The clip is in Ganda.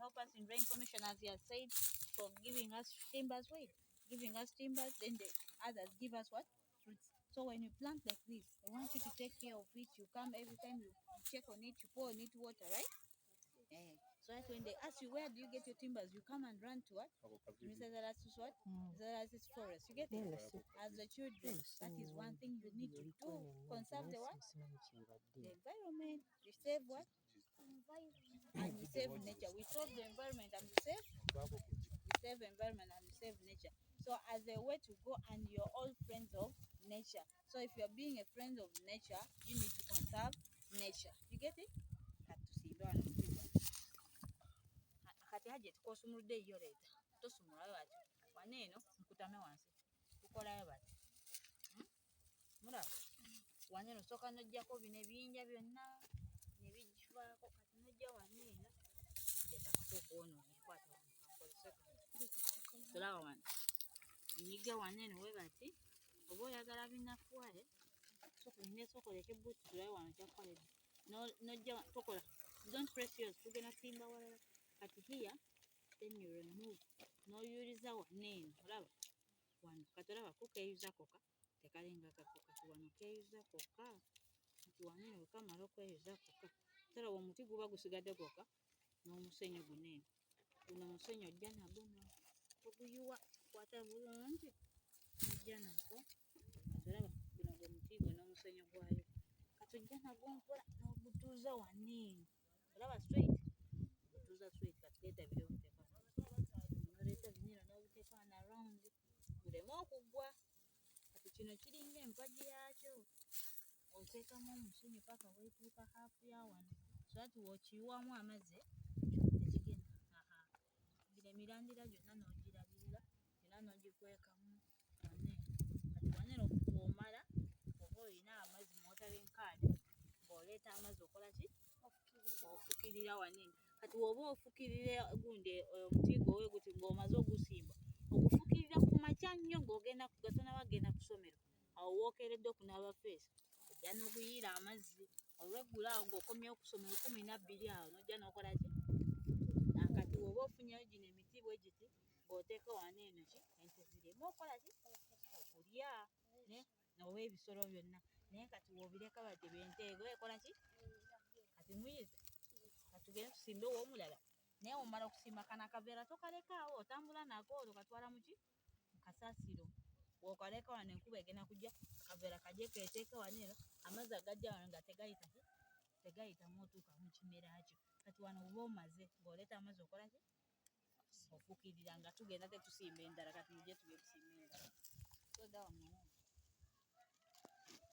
help us in dry information, as he has said, for giving us timbers, giving us timbers, then the others give us what? Fruits. So when you plant like this, I want you to take care of it. You come every time, you check on it, you pour on it water, right? So that's when they ask you, where do you get your timbers? You come and run to what? Mr. Zarasus what? Zarasus forest. You get it? As the children, that is one thing you need to do. Conserve the what? The environment. You save what? And you save nature. We save the environment and we save environment and we save nature. So as a way to go, and you're all friends of nature. So if you're being a friend of nature, you need to conserve nature. You get it? Kati haje tukosumuludde iyo leeta tosumulayo ati waneeno nkutame wansi tukolayo bati mulaba waneeno soka nojjako bino ebiyinja byonna ne bigivaako kati nojja waneeno genda kakokwonoonye kwata wankolese tulaba wano nyiga waneeno we bati oba oyagala binafuwale sokoleka ebbuuti tulabe wano kyakoledde nojja tokola don't press yours tugenda kutimba walala kati here then you remove noyuliza waneeno olaba wano kati olaba kukeeyuza koka tekalinga kako kati wano keeyuza koka kati waneeno wekamala okweyuza koka tolaba omuti guba gusigadde koka n'omusenyu guneeno guno omusenyu ojja nagwo oguyuwa kwata bulungi nojja nagwo kati olaba guno gwe muti gwe n'omusenyu gwayo kati ojja nagwo mpola n'ogutuuza waneeno olaba straight gutuuza straight kati leeta by'obuteeka noleeta binero n'obuteeka wano around guleme okugwa kati kino kiringa empagi yaakyo oteekamu omusenyu paka weetuuka haafu ya wano so ati wookiyiwamu amazzi tekigenda gira emirandira gyonna n'ogirabirira era n'ogikwekamu waneeno kati waneeno omala oba olina amazzi mootarinkaadi ng'oleeta amazzi okola ki ofukirira waneeno kati woba ofukirira gundi omuti gwowe guti ng'omaze ogusimba okufukirira ku makya nnyo ng'ogenda gatonaba agenda ku ssomero awo wookeredde okunaaba feesi ojja n'oguyiira amazzi olweggulo awo ng'okomyewo ku ssomero 12 awo n'ojja n'okola ki kati woba ofunyeyo gino emiti bwe giti ng'oteeka waneeno ki ente zireme okola ki okulya oba ebisolo byonna naye kati woobireka bati bente ego ekola ki kati muyize kati tugende tusimbe owoomulala naye omala okusimba kano akaveera tokalekaawo otambula nako okatwala muki mukasaasiro bw'okaleka wano enkuba egenda kujja akaveera kajje keeteeke waneeno amazzi agajja wano nga tegayitamu otuuka mu kimera kyo kati wano oba omaze ng'oleeta amazzi okola ki ofukirira nga tugenda tetusimba endala kati mujje tugende tusimba endala